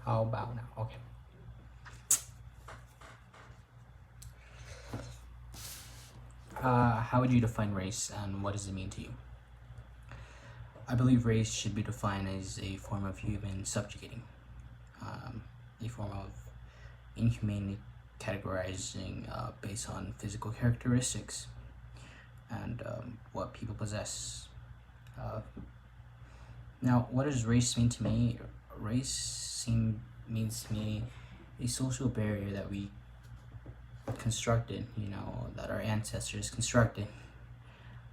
How about now? Okay. How would you define race, and what does it mean to you? I believe race should be defined as a form of human subjugating, a form of inhumanely categorizing based on physical characteristics and what people possess. Uh, Now, what does race mean to me? Means to me a social barrier that we constructed, that our ancestors constructed.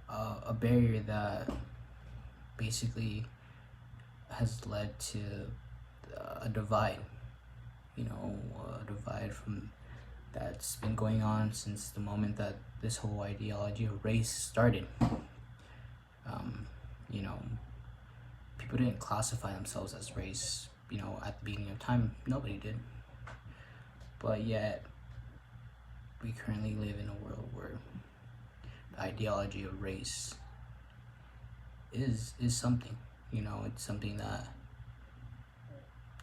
A barrier that basically has led to a divide, a divide from that's been going on since the moment that this whole ideology of race started. You know, people didn't classify themselves as race, at the beginning of time. Nobody did. But yet, we currently live in a world where the ideology of race is something. It's something that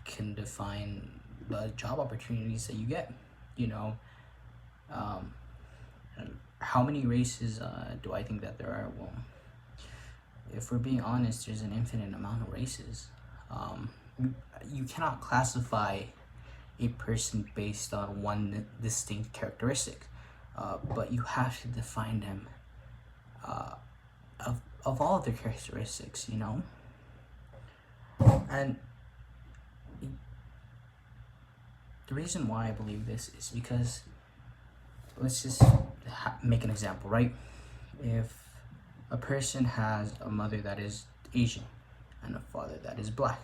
can define the job opportunities that you get. And how many races do I think that there are? Well, if we're being honest, there's an infinite amount of races. You cannot classify a person based on one distinct characteristic, but you have to define them of all of their characteristics, And the reason why I believe this is because, let's just make an example, right? If a person has a mother that is Asian and a father that is black,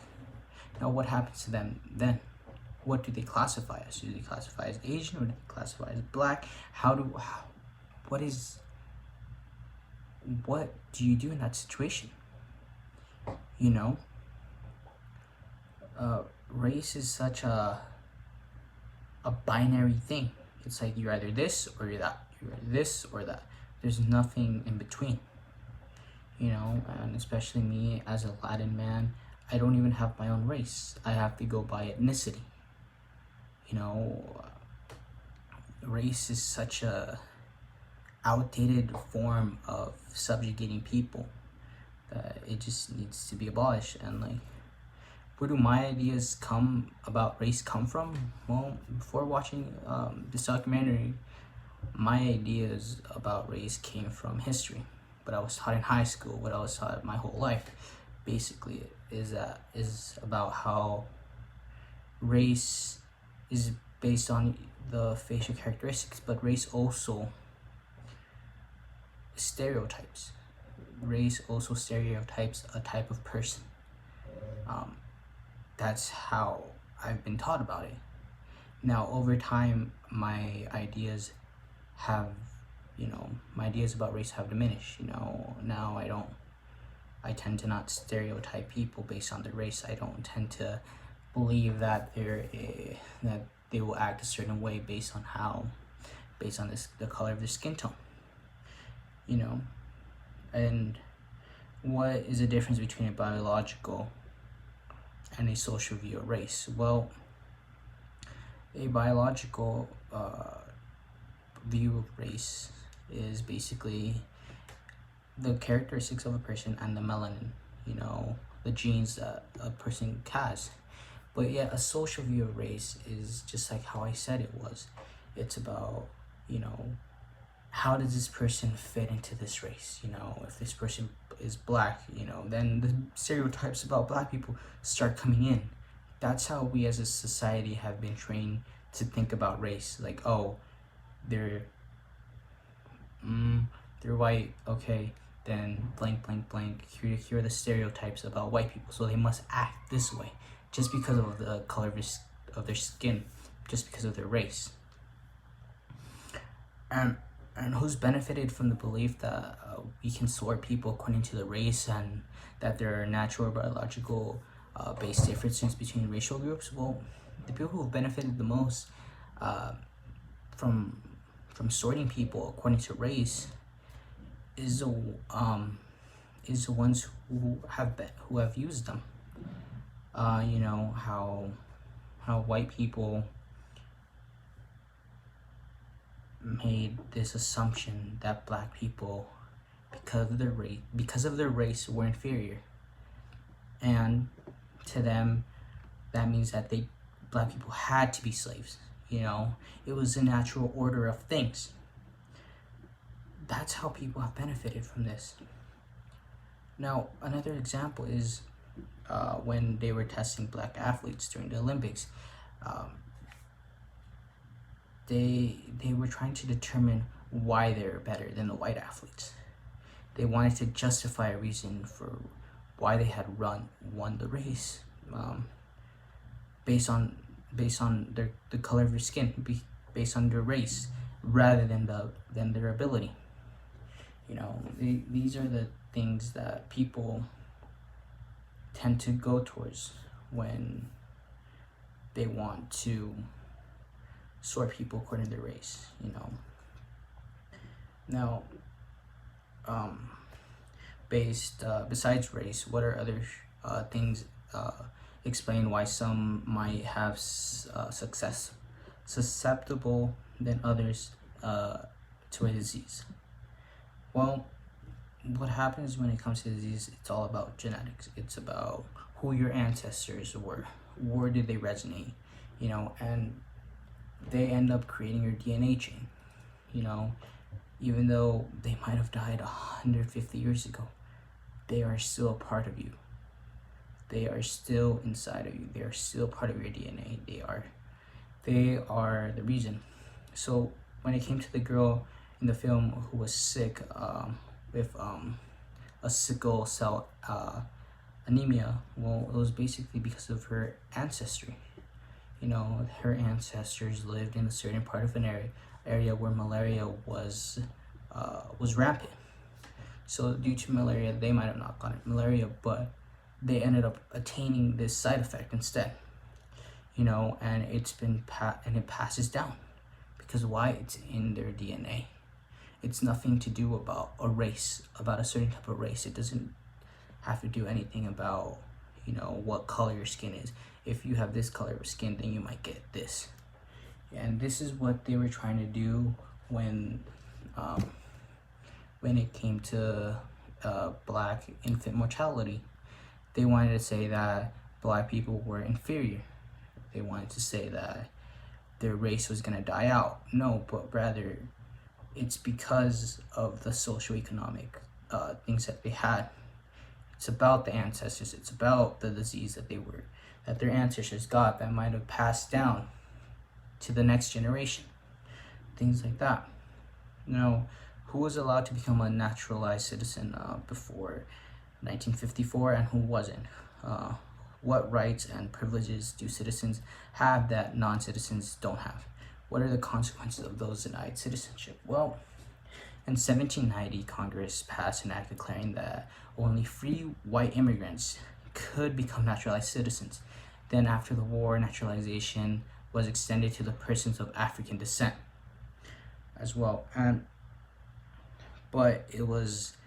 now what happens to them then? What do they classify as? Do they classify as Asian, or do they classify as black? What do you do in that situation? Race is such a binary thing. It's like you're either this or you're that. You're this or that. There's nothing in between. And especially me as a Latin man, I don't even have my own race. I have to go by ethnicity. Race is such a outdated form of subjugating people that it just needs to be abolished. And where do my ideas about race come from? Well, before watching this documentary, my ideas about race came from history. What I was taught in high school, what I was taught my whole life, basically is about how race is based on the facial characteristics, but race also stereotypes. Race also stereotypes a type of person. That's how I've been taught about it. Now, over time, my ideas about race have diminished. Now I tend to not stereotype people based on their race. I don't tend to believe that that they will act a certain way based on the color of their skin tone. And what is the difference between a biological and a social view of race? Well, a biological view of race is basically the characteristics of a person and the melanin, the genes that a person has. But yet a social view of race is just like how I said it was. It's about, how does this person fit into this race? If this person is black, then the stereotypes about black people start coming in. That's how we as a society have been trained to think about race. Like, oh, they're white, okay, then blank, blank, blank. Here are the stereotypes about white people, so they must act this way just because of the color of their skin, just because of their race. And who's benefited from the belief that we can sort people according to the race and that there are natural or biological based differences between racial groups? Well, the people who have benefited the most from sorting people according to race is the ones who have used them. How how white people made this assumption that black people, because of their race, were inferior, and to them that means that black people had to be slaves. You know, it was a natural order of things. That's how people have benefited from this. Now, another example is when they were testing black athletes during the Olympics. They were trying to determine why they were better than the white athletes. They wanted to justify a reason for why they had won the race, based on the color of your skin, based on their race, rather than their ability. You know, these are the things that people tend to go towards when they want to sort people according to their race. You know. Now, besides race, what are other things explain why some might have susceptible than others to a disease? Well, what happens when it comes to disease, it's all about genetics. It's about who your ancestors were, where did they resonate, you know, and they end up creating your DNA chain. You know, even though they might have died 150 years ago, they are still a part of you. They are still inside of you. They are still part of your DNA. They are the reason. So when it came to the girl in the film who was sick with a sickle cell anemia, well, it was basically because of her ancestry. You know, her ancestors lived in a certain part of an area where malaria was rampant. So due to malaria, they might have not gotten malaria, but they ended up attaining this side effect instead. You know, and it passes down, because why? It's in their DNA. It's nothing to do about a race, about a certain type of race. It doesn't have to do anything about, you know, what color your skin is. If you have this color of skin, then you might get this. And this is what they were trying to do when it came to black infant mortality. They wanted to say that black people were inferior. They wanted to say that their race was going to die out. No, but rather it's because of the socioeconomic things that they had. It's about the ancestors. It's about the disease that their ancestors got that might have passed down to the next generation. Things like that. You know, who was allowed to become a naturalized citizen before 1954 and who wasn't? What rights and privileges do citizens have that non-citizens don't have? What are the consequences of those denied citizenship? Well, in 1790, Congress passed an act declaring that only free white immigrants could become naturalized citizens. Then after the war, naturalization was extended to the persons of African descent as well. But it was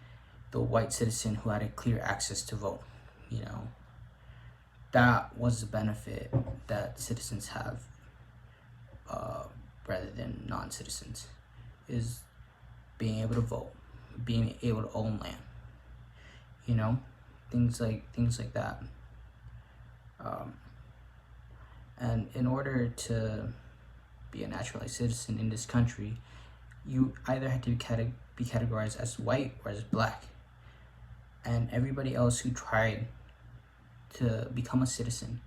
the white citizen who had a clear access to vote. You know, that was the benefit that citizens have rather than non-citizens, is being able to vote, being able to own land. You know, things like that. And in order to be a naturalized citizen in this country, you either had to be categorized as white or as black. And everybody else who tried to become a citizen,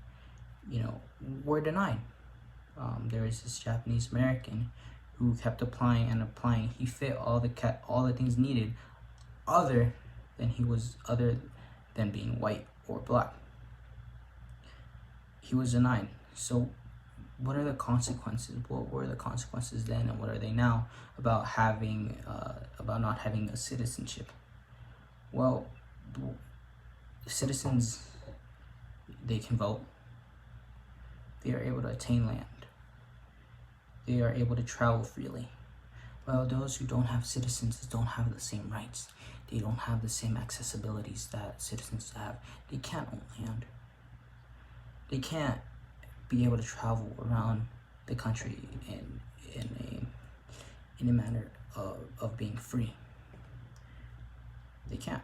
you know, were denied. There was this Japanese American who kept applying and applying. He fit all the things needed, other than being white or black. He was denied. So what are the consequences? What were the consequences then, and what are they now about not having a citizenship? Well, citizens, they can vote. They are able to attain land. They are able to travel freely. Well, those who don't have citizens don't have the same rights. They don't have the same accessibilities that citizens have. They can't own land. They can't be able to travel around the country in a manner of being free. They can't.